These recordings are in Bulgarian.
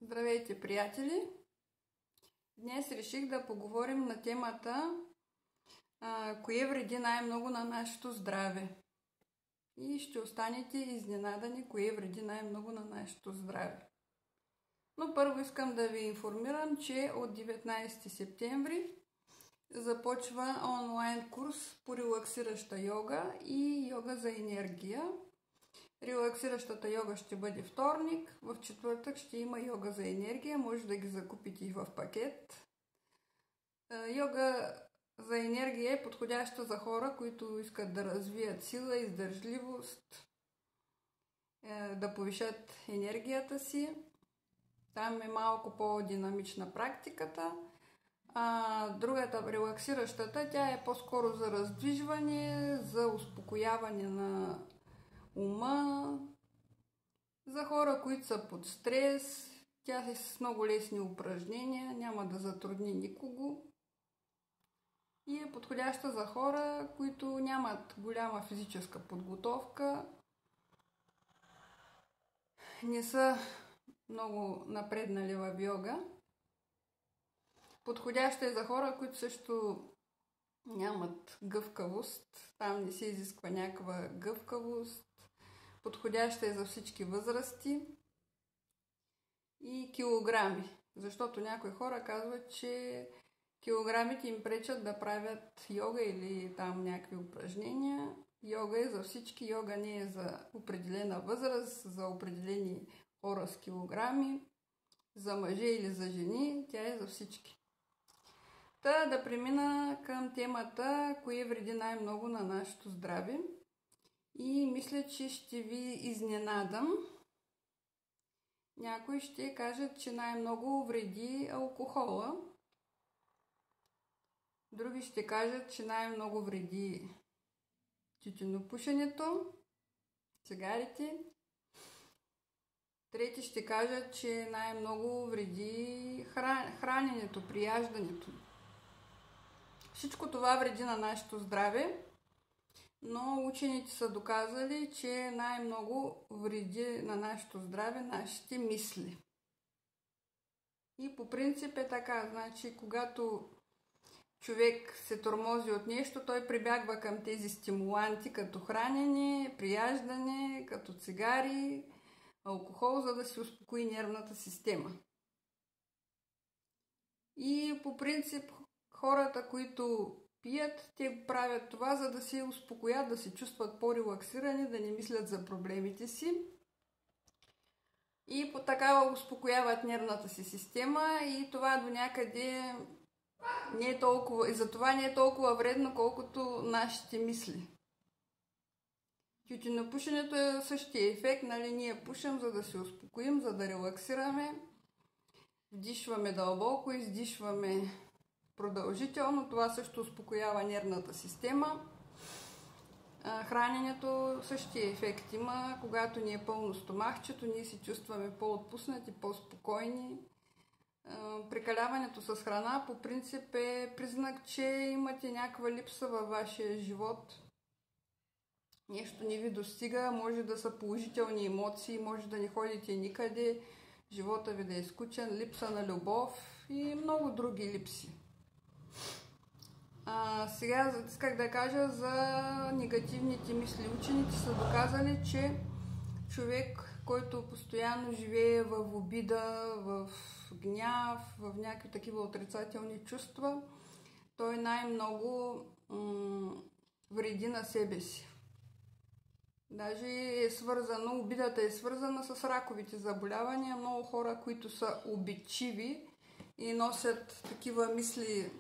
Здравейте, приятели! Днес реших да поговорим на темата кое вреди най-много на нашето здраве. И ще останете изненадани кое вреди най-много на нашето здраве. Но първо искам да ви информирам, че от 19 септември започва онлайн курс по релаксираща йога и йога за енергия. Релаксиращата йога ще бъде вторник, в четвъртък ще има йога за енергия, може да ги закупите и в пакет. Йога за енергия е подходяща за хора, които искат да развият сила, издържливост, да повишат енергията си. Там е малко по-динамична практиката. Другата, релаксиращата, тя е по-скоро за раздвижване, за успокояване на ума, за хора, които са под стрес. Тя е с много лесни упражнения, няма да затрудни никого и е подходяща за хора, които нямат голяма физическа подготовка, не са много напреднали в йога. Подходяща е за хора, които също нямат гъвкавост, там не се изисква някаква гъвкавост. Подходяща е за всички възрасти и килограми, защото някои хора казват, че килограмите им пречат да правят йога или там някакви упражнения. Йога е за всички, йога не е за определена възраст, за определени хора с килограми, за мъже или за жени, тя е за всички. Да премина към темата, кое вреди най-много на нашето здраве. И мисля, че ще ви изненадам. Някои ще кажат, че най-много вреди алкохола. Други ще кажат, че най-много вреди тютюнопушенето, цигарите. Трети ще кажат, че най-много вреди храненето, прияждането. Всичко това вреди на нашето здраве, но учените са доказали, че най-много вреди на нашето здраве нашите мисли. И по принцип е така, значи когато човек се тормози от нещо, той прибягва към тези стимуланти, като хранене, прияждане, като цигари, алкохол, за да си успокои нервната система. И по принцип хората, които пият, те правят това, за да се успокоят, да се чувстват по-релаксирани, да не мислят за проблемите си. И по такава успокояват нервната си система и това до някъде не е толкова, и затова не е толкова вредно, колкото нашите мисли. Тютюнопушенето е същия ефект, нали? Ние пушим, за да се успокоим, за да релаксираме. Вдишваме дълбоко, издишваме продължително. Това също успокоява нервната система. Храненето същия ефект има. Когато ни е пълно стомахчето, ние се чувстваме по-отпуснати, по-спокойни. Прекаляването с храна по принцип е признак, че имате някаква липса във вашия живот. Нещо не ви достига, може да са положителни емоции, може да не ходите никъде, живота ви да е скучен, липса на любов и много други липси. Сега исках да кажа за негативните мисли. Учените са доказали, че човек, който постоянно живее в обида, в гняв, в някакви такива отрицателни чувства, той най-много вреди на себе си. Даже е свързано, обидата е свързана с раковите заболявания. Много хора, които са обидчиви и носят такива мисли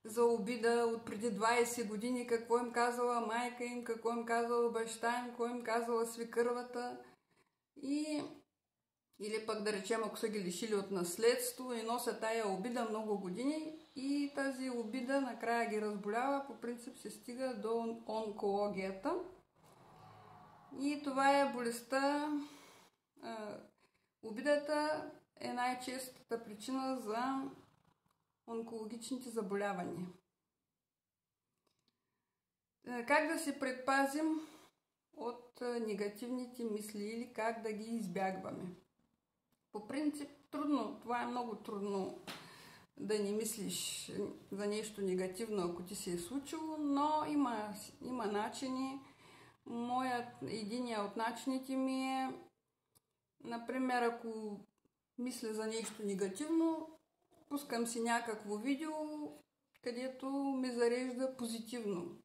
за обида от преди 20 години, какво им казала майка им, какво им казала баща им, какво им казала свекървата. Или пък да речем, ако са ги лишили от наследство и носят тая обида много години и тази обида накрая ги разболява, по принцип се стига до онкологията. И това е болестта. Обидата е най-честата причина за онкологичните заболявания. Как да се предпазим от негативните мисли или как да ги избягваме? По принцип, Трудно, това е много трудно да не мислиш за нещо негативно, ако ти се е случило, но има начини. Единия от начините ми е, например, ако мисля за нещо негативно, пускам си някакво видео, където ме зарежда позитивно.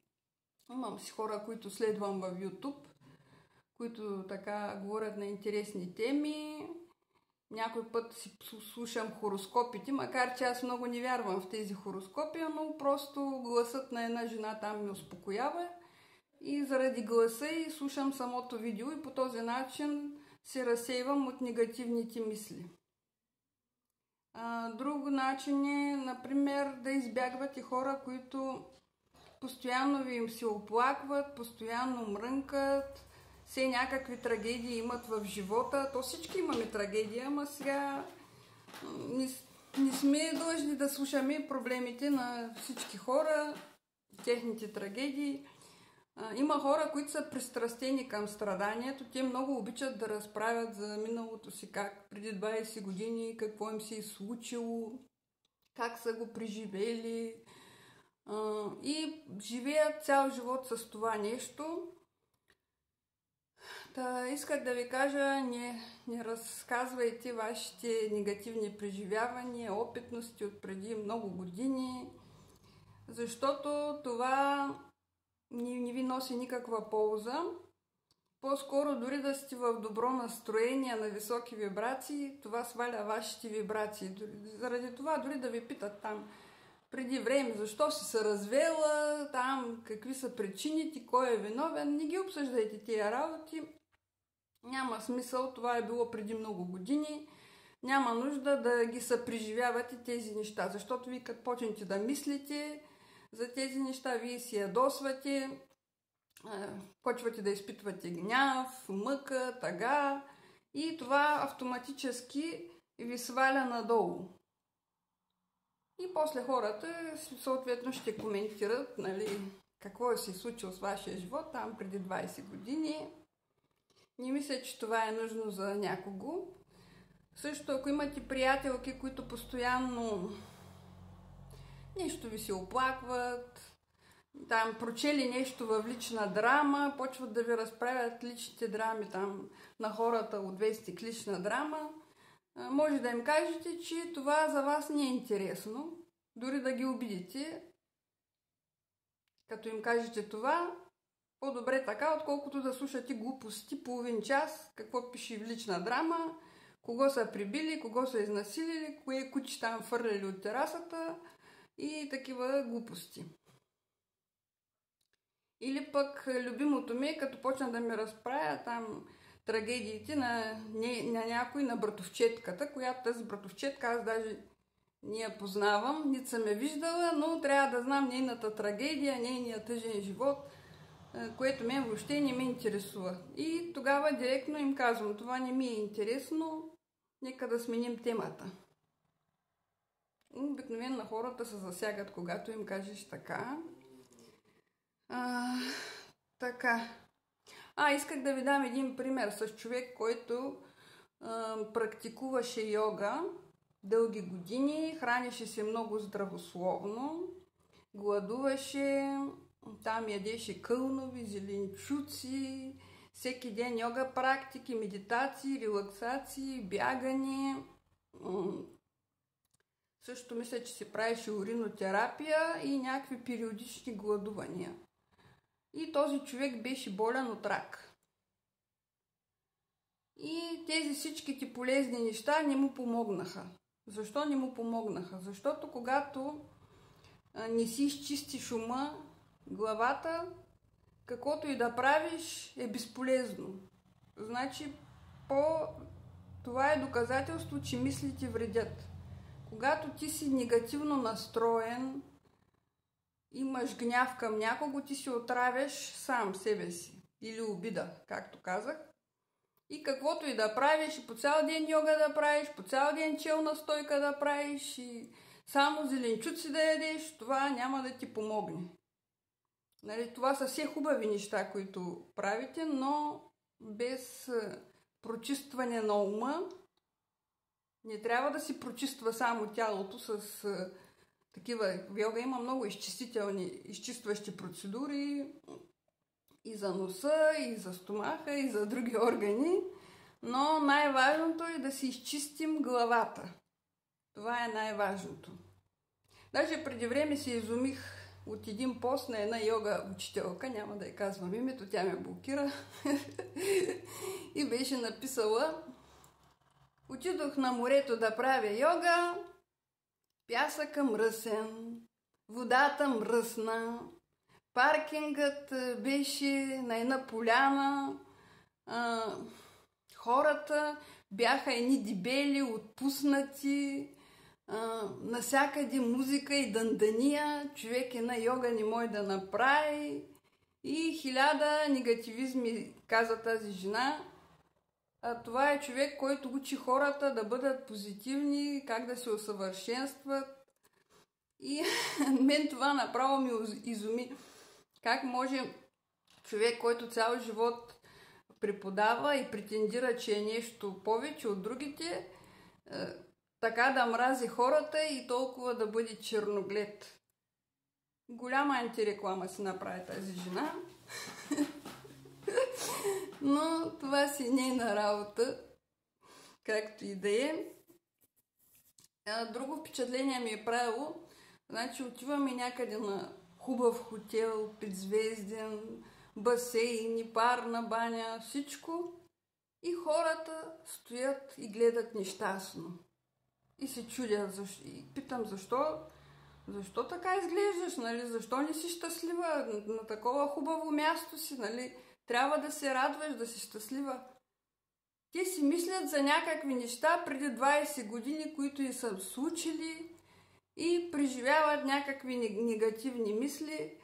Имам си хора, които следвам в YouTube, които така говорят на интересни теми. Някой път си слушам хороскопите, макар че аз много не вярвам в тези хороскопи, но просто гласът на една жена там ме успокоява и заради гласа и слушам самото видео и по този начин се разсейвам от негативните мисли. Друг начин е, например, да избягвате хора, които постоянно ви им се оплакват, постоянно мрънкат, все някакви трагедии имат в живота. То всички имаме трагедия, ама сега не сме длъжни да слушаме проблемите на всички хора, техните трагедии. Има хора, които са пристрастени към страданието. Те много обичат да разправят за миналото си, как преди 20 години, какво им се е случило, как са го преживели. И живеят цял живот с това нещо. Исках да ви кажа, не разказвайте вашите негативни преживявания, опитности от преди много години, защото това не ви носи никаква полза. По-скоро дори да сте в добро настроение, на високи вибрации, това сваля вашите вибрации. Заради това дори да ви питат там преди време защо си се развела, там какви са причините, кой е виновен, не ги обсъждайте тия работи. Няма смисъл, това е било преди много години. Няма нужда да ги съпреживявате тези неща, защото вие като почнете да мислите за тези неща, вие си ядосвате, почвате да изпитвате гняв, мъка, тъга и това автоматически ви сваля надолу. И после хората съответно ще коментират, нали, какво се е случило с вашия живот там преди 20 години. Не мисля, че това е нужно за някого. Също, ако имате приятелки, които постоянно нещо ви се оплакват, там прочели нещо в лична драма, почват да ви разправят личните драми там на хората от 20 лична драма, може да им кажете, че това за вас не е интересно, дори да ги обидите. Като им кажете това, по-добре така, отколкото да слушате глупости половин час, какво пише в лична драма, кого са прибили, кого са изнасилили, кое куче там фърляли от терасата и такива глупости. Или пък любимото ми, като почна да ми разправя там трагедиите на някой, на братовчетката, която тази братовчетка аз даже не я познавам, нито съм я виждала, но трябва да знам нейната трагедия, нейния тъжен живот, което мен въобще не ме интересува. И тогава директно им казвам, това не ми е интересно, нека да сменим темата. Обикновено хората се засягат, когато им кажеш така. Исках да ви дам един пример с човек, който практикуваше йога дълги години, хранеше се много здравословно, гладуваше, там ядеше кълнови, зеленчуци, всеки ден йога практики, медитации, релаксации, бягане. Също мисля, че се правеше уринотерапия и някакви периодични гладувания. И този човек беше болен от рак. И тези всичките полезни неща не му помогнаха. Защо не му помогнаха? Защото когато не си изчистиш ума, главата, каквото и да правиш, е безполезно. Значи, това е доказателство, че мислите вредят. Когато ти си негативно настроен, имаш гняв към някого, ти си отравяш сам себе си. Или обида, както казах. И каквото и да правиш, и по цял ден йога да правиш, по цял ден челна стойка да правиш, и само зеленчуци да ядеш, това няма да ти помогне. Нали, това са все хубави неща, които правите, но без прочистване на ума Не трябва да си прочиства само тялото с такива. В йога има много изчистващи процедури и за носа, и за стомаха, и за други органи. Но най-важното е да си изчистим главата. Това е най-важното. Даже преди време се изумих от един пост на една йога учителка, няма да я казвам името, тя ме блокира, и беше написала: отидох на морето да правя йога, пясъка мръсен, водата мръсна, паркингът беше на една поляна, хората бяха едни дебели, отпуснати, насякъде музика и дъндания, човек една йога не може да направи и 1000 негативизми, каза тази жена. Това е човек, който учи хората да бъдат позитивни, как да се усъвършенстват. И мен това направо ми изуми. Как може човек, който цял живот преподава и претендира, че е нещо повече от другите, така да мрази хората и толкова да бъде черноглед. Голяма антиреклама си направи тази жена. Но това си е нейна работа, както и да е. Друго впечатление ми е правило, значи отиваме някъде на хубав хотел, петзвезден, басейн, парна баня, всичко. И хората стоят и гледат нещастно. И се чудят. И питам, защо така изглеждаш, нали? Защо не си щастлива? На такова хубаво място си, нали? Трябва да се радваш, да си щастлива. Те си мислят за някакви неща преди 20 години, които и са случили, и преживяват някакви негативни мисли,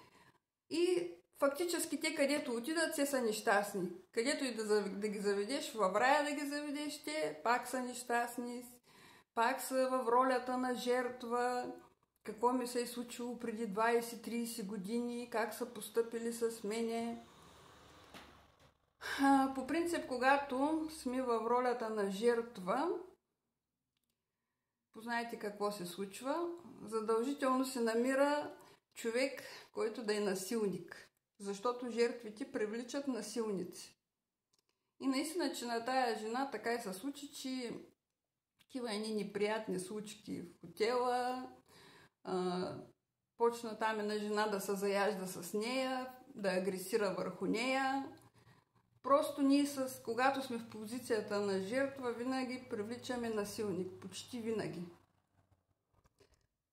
и фактически те, където отидат, все са нещастни. Където и да ги заведеш, в рая да ги заведеш, те пак са нещастни, пак са в ролята на жертва. Какво ми се е случило преди 20-30 години, как са постъпили с мене. По принцип, когато сме в ролята на жертва, познайте какво се случва. Задължително се намира човек, който да е насилник. Защото жертвите привличат насилници. И наистина, че на тая жена така и се случи, че такива едни неприятни случки в хотела, почна там една жена да се заяжда с нея, да агресира върху нея. Просто ние, когато сме в позицията на жертва, винаги привличаме насилник. Почти винаги.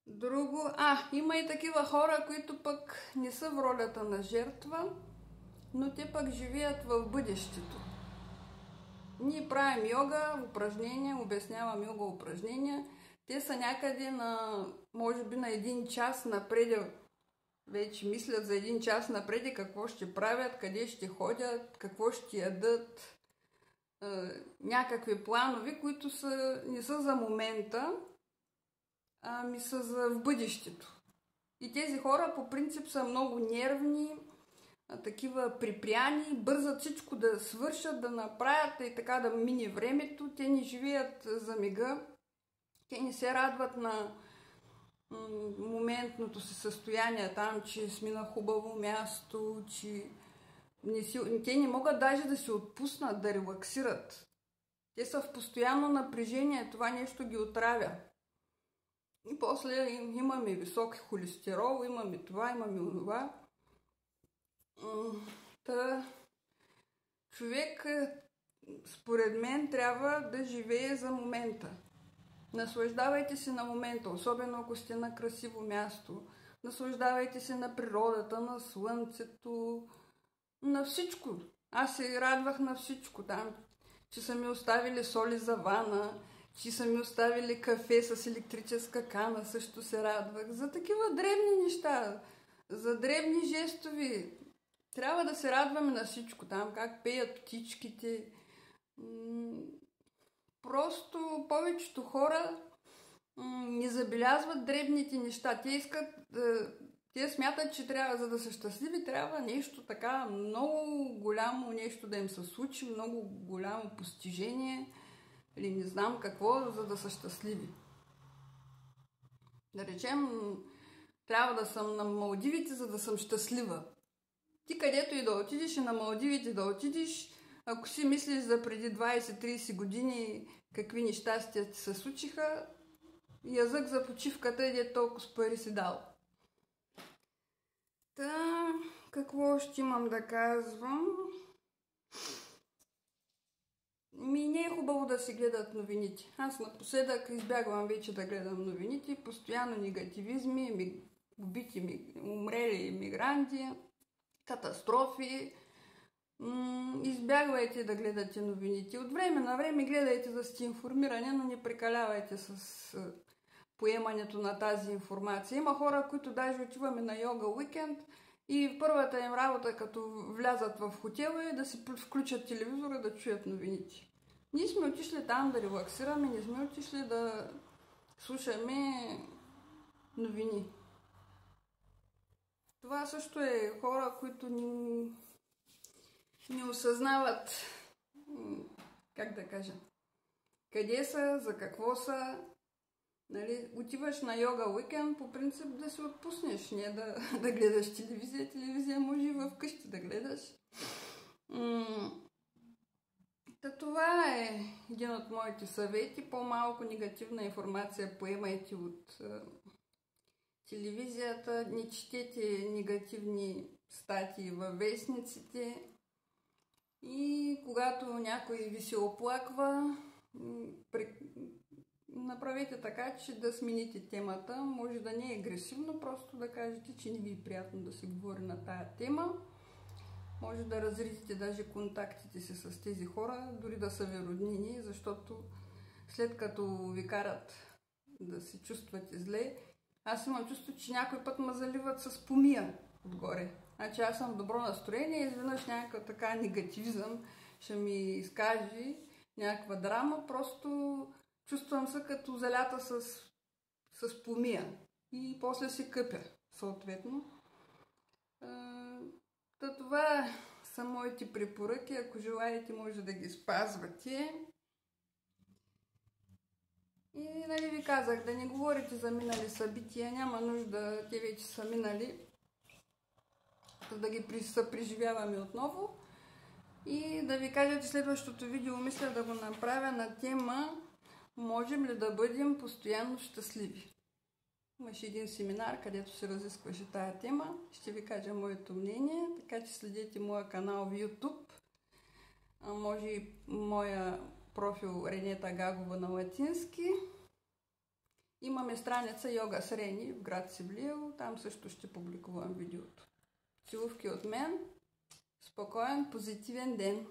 Друго... има и такива хора, които пък не са в ролята на жертва, но те пък живеят в бъдещето. Ние правим йога упражнения, обяснявам йога упражнения. Те са някъде може би на 1 час напред. Вече мислят за 1 час напред какво ще правят, къде ще ходят, какво ще ядат. Някакви планови, които не са за момента, ами са за в бъдещето. И тези хора по принцип са много нервни, такива припряни, бързат всичко да свършат, да направят и така да мине времето. Те не живеят за мига. Те не се радват на моментното си състояние там, че сме на хубаво място, че те не могат даже да се отпуснат, да релаксират. Те са в постоянно напрежение, това нещо ги отравя. И после имаме висок холестерол, имаме това, имаме онова. Човек, според мен, трябва да живее за момента. Наслаждавайте се на момента, особено ако сте на красиво място. Наслаждавайте се на природата, на слънцето, на всичко. Аз се радвах на всичко там, че са ми оставили соли за вана, че са ми оставили кафе с електрическа кана, също се радвах. За такива дребни неща, за дребни жестови. Трябва да се радваме на всичко там, как пеят птичките. Просто повечето хора не забелязват дребните неща. Те смятат, че трябва, за да са щастливи, трябва нещо така много голямо нещо да им се случи, много голямо постижение. или не знам какво, за да са щастливи. Да речем, трябва да съм на Малдивите, за да съм щастлива. Ти където и да отидеш, и на Малдивите да отидеш, ако си мислиш за преди 20-30 години какви нещастия ти се случиха, язък за почивката и толкова пари си дал. Та, какво ще имам да казвам? Не е хубаво да се гледат новините. Аз напоследък избягвам вече да гледам новините. Постоянно негативизми, убити, умрели мигранти, катастрофи. Избягвайте да гледате новините. От време на време гледайте да сте информирани, но не прекалявайте с поемането на тази информация. Има хора, които даже отиваме на йога уикенд и първата им работа, като влязат в хотела, е да си включат телевизора да чуят новините. Ние сме отишли там да релаксираме, не сме отишли да слушаме новини. Това също е хора, които не осъзнават, как да кажа, къде са, за какво са. Нали, отиваш на йога уикенд, по принцип да се отпуснеш, не да гледаш телевизия. Телевизия може и вкъщи да гледаш. Това е един от моите съвети. По-малко негативна информация поемайте от телевизията. Не четете негативни статии във вестниците. И когато някой ви се оплаква, направете така, че да смените темата. Може да не е агресивно, просто да кажете, че не ви е приятно да се говори на тая тема. Може да разритите даже контактите си с тези хора, дори да са ви роднини, защото след като ви карат да се чувствате зле, аз имам чувство, че някой път ме заливат с помия отгоре. Значи аз съм в добро настроение, изведнъж някакъв така негативизъм ще ми изкаже някаква драма, просто чувствам се като залята с помия и после се къпя, съответно. Това са моите препоръки. Ако желаете, може да ги спазвате. И нали ви казах, да не говорите за минали събития, няма нужда, те вече са минали, да ги съпреживяваме отново. И да ви кажа, че следващото видео мисля да го направя на тема можем ли да бъдем постоянно щастливи. Имаше един семинар, където се разискваше тая тема. Ще ви кажа моето мнение, така че следете моя канал в YouTube. Може и моя профил Ренета Гагова на латински. Имаме страница Йога с Рени в град Севлиево. Там също ще публикувам видеото. Целувки от мен. Спокоен, позитивен ден!